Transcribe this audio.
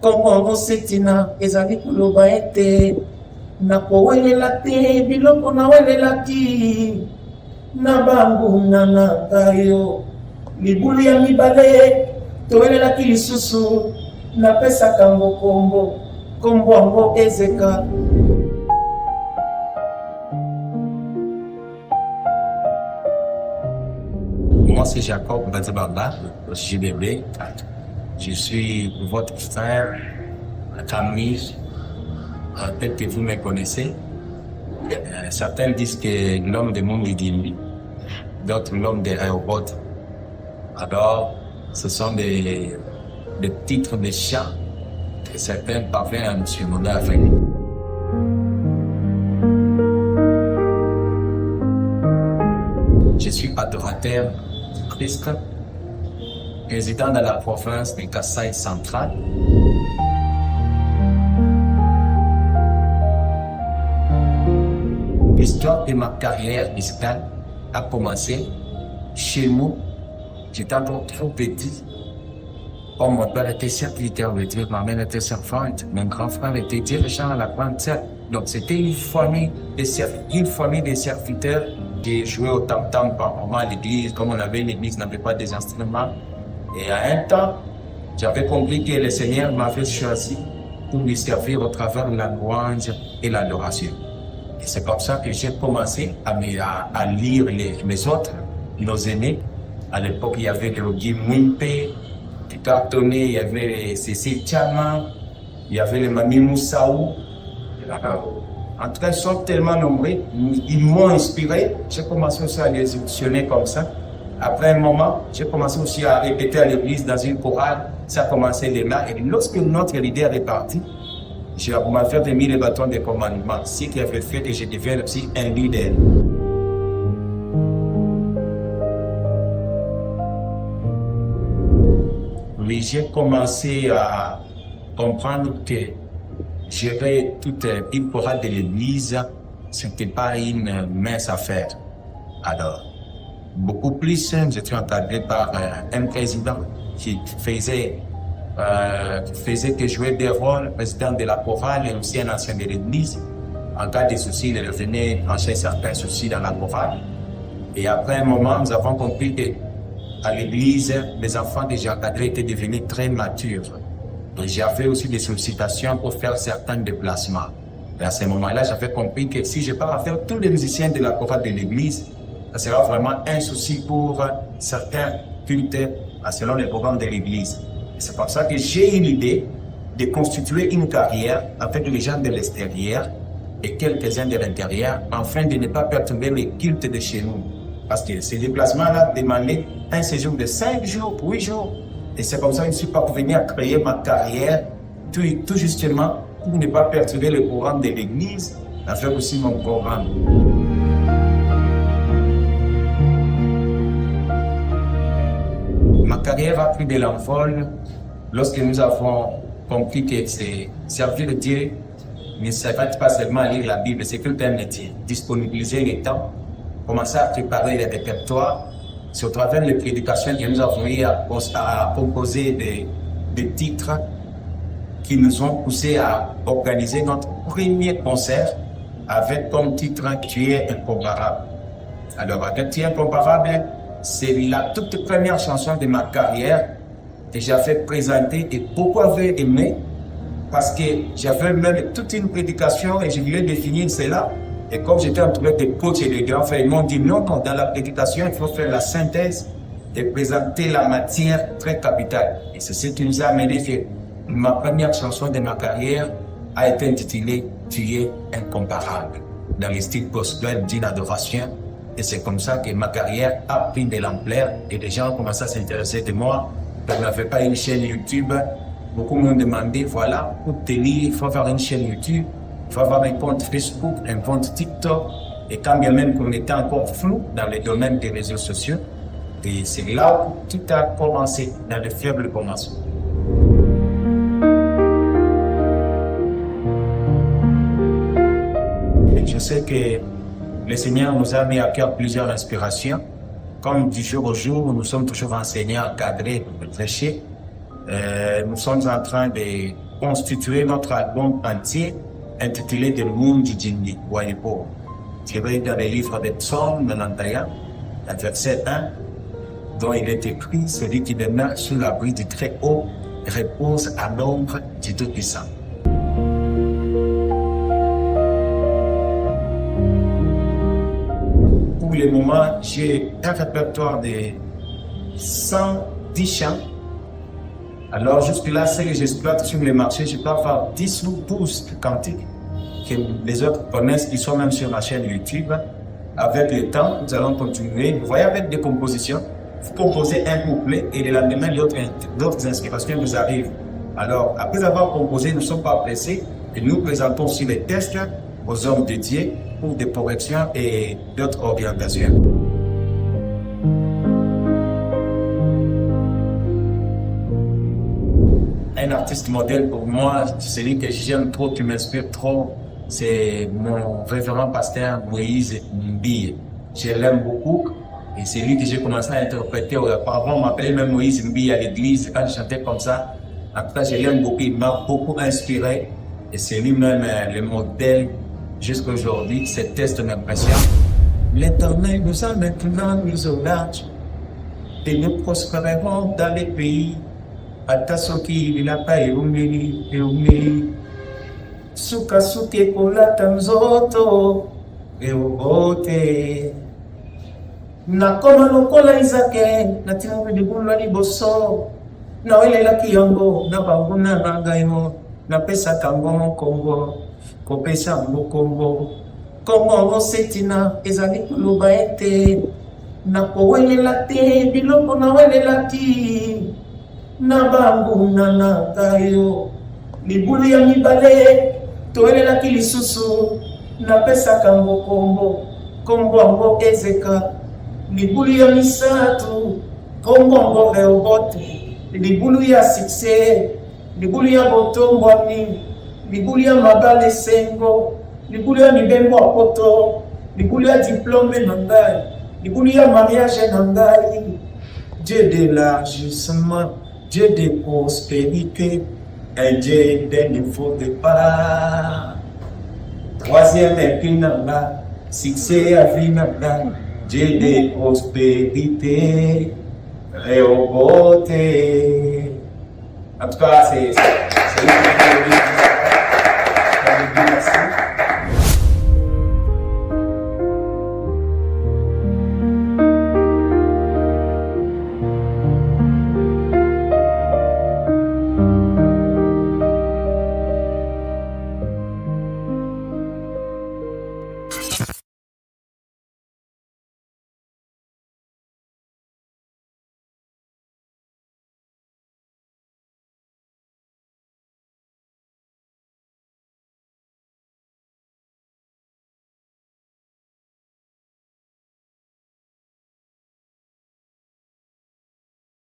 Kongo mosetina ezali koloba ete nakowelela te biloko nawelelaki na banguna na ngai libulu ya mibale towelelaki lisusu napesaka ngo kombo yango ezeka. Moi, c'est Jacob Badibaba, JBB. Je suis votre frère, Camille. Peut-être que vous me connaissez. Certains disent que l'homme de Mongidimi, d'autres l'homme des aéroports. Alors, ce sont des titres de chants que certains parviennent à nous nommer avec. Je suis adorateur Christ, résident dans la province de Kasaï central. L'histoire de ma carrière musicale a commencé chez nous. J'étais encore trop petit. Mon père était serviteur de Dieu, ma mère était servante, mon grand frère était dirigeant à la grande sœur. Donc c'était une famille de serviteurs qui jouaient au tam-tam par moment à l'église. Comme on avait l'église, n'avait pas des instruments. Et à un temps, j'avais compris que le Seigneur m'avait choisi pour lui servir au travers de la louange et l'adoration. Et c'est comme ça que j'ai commencé à lire les autres, nos aînés. À l'époque, il y avait le Guy Mwimpe, qui cartonnait, il y avait Cécile Tchama, il y avait le Mami Moussaou. En tout cas, ils sont tellement nombreux, ils m'ont inspiré. J'ai commencé aussi à les auditionner comme ça. Après un moment, j'ai commencé aussi à répéter à l'église dans une chorale. Ça a commencé de là. Et lorsque notre leader est parti, on m'a fait remis le bâton de commandement, ce qui avait fait que je devienne aussi un leader. Oui, j'ai commencé à comprendre que gérer toute une chorale de l'église, ce n'était pas une mince affaire. Alors, beaucoup plus, j'étais encadré par un président qui faisait que jouer des rôles, président de la chorale et aussi un ancien de l'église. En cas de soucis, il venait trancher certains soucis dans la chorale. Et après un moment, nous avons compris qu'à l'église, les enfants que j'ai encadrés étaient devenus très matures. Et j'avais aussi des sollicitations pour faire certains déplacements. Et à ce moment-là, j'avais compris que si je pars à faire tous les musiciens de la chorale de l'église, ça sera vraiment un souci pour certains cultes selon les programmes de l'église. C'est pour ça que j'ai eu l'idée de constituer une carrière avec les gens de l'extérieur et quelques-uns de l'intérieur, afin de ne pas perturber les cultes de chez nous. Parce que ces déplacements-là demandaient un séjour de 5 jours, 8 jours. Et c'est comme ça que je ne suis pas parvenu à créer ma carrière, tout justement pour ne pas perturber le programme de l'église, à faire aussi mon programme. Ma carrière a pris de l'envol lorsque nous avons compris que c'est servir Dieu ne s'arrête pas seulement à lire la Bible, c'est tout un métier. Disponibiliser le temps, commencer à préparer les répertoires. C'est au travers des prédications que nous avons eu à composer des titres qui nous ont poussé à organiser notre premier concert avec comme titre « Tu es incomparable ». Alors, avec « Tu es incomparable », c'est la toute première chanson de ma carrière que j'avais présentée et beaucoup avaient aimé parce que j'avais même toute une prédication et je voulais définir cela. Et comme j'étais entouré de coachs et de grands frères, ils m'ont dit non, dans la prédication, il faut faire la synthèse et présenter la matière très capitale. Et c'est ce qui nous a amené que ma première chanson de ma carrière a été intitulée « Tu es incomparable » dans le style gospel d'une adoration. Et c'est comme ça que ma carrière a pris de l'ampleur et les gens ont commencé à s'intéresser de moi. Je n'avais pas une chaîne YouTube. Beaucoup m'ont demandé, voilà, pour te lire, il faut avoir une chaîne YouTube, il faut avoir un compte Facebook, un compte TikTok. Et quand bien même qu'on était encore flou dans le domaine des réseaux sociaux, et c'est là où tout a commencé, dans le faible commencement. Et je sais que le Seigneur nous a mis à cœur plusieurs inspirations. Comme du jour au jour, nous sommes toujours enseignants, encadrés, prêchés. Nous sommes en train de constituer notre album entier intitulé De Monde du Djinni, Waipo, tiré dans les livres des Psaumes 91, la verset 1, dont il est écrit: celui qui demeure sous l'abri du Très-Haut repose à l'ombre du Tout-Puissant. Pour le moment, j'ai un répertoire de 110 chants. Alors jusque-là, ce que j'exploite sur le marché, je peux avoir 10 ou 12 cantiques que les autres connaissent, qui sont même sur ma chaîne YouTube. Avec le temps, nous allons continuer. Vous voyez, avec des compositions, vous composez un couplet et le lendemain, d'autres inspirations nous arrivent. Alors, après avoir composé, nous ne sommes pas pressés et nous présentons aussi les tests aux hommes de Dieu pour des corrections et d'autres orientations. Un artiste modèle pour moi, celui que j'aime trop, qui m'inspire trop, c'est mon révérend pasteur Moïse Mbille. Je l'aime beaucoup et c'est lui que j'ai commencé à interpréter. Auparavant, on m'appelait même Moïse Mbille à l'église quand je chantais comme ça. En tout cas, je l'aime beaucoup, il m'a beaucoup inspiré et c'est lui-même le modèle jusqu'à aujourd'hui. Ces tests m'impressionnent. L'Éternel nous a maintenant mis au large et nous prospérerons dans les pays. Atasoki lilapa eumeli suka suke kolata nzoto eobote nakoma lokola Izake natina libulu na liboso nawelelaki yango na banguna na ngai mo napesaka yango mokombo kopesa mokombo kombo setina ezali koloba ete nakowelela te biloko nawelelaki na banguna na ngai libulu ya mibale toelelaki lisusu napesaka mokombo kombo yango Ezeka. Libulu ya misatu kombo yango Rehobote. Libulu ya sukse, libulu ya botombwami, libulu ya mabale sengo, libulu ya mibembo ya poto, libulu ya diplôme na ngai, libulu ya mariage na ngai. Dieu de l'élargissement, Dieu de prospérité, un Dieu d'un nouveau départ. Troisième épine là, succès à vie là, Dieu de prospérité, Rehobote. En tout cas, c'est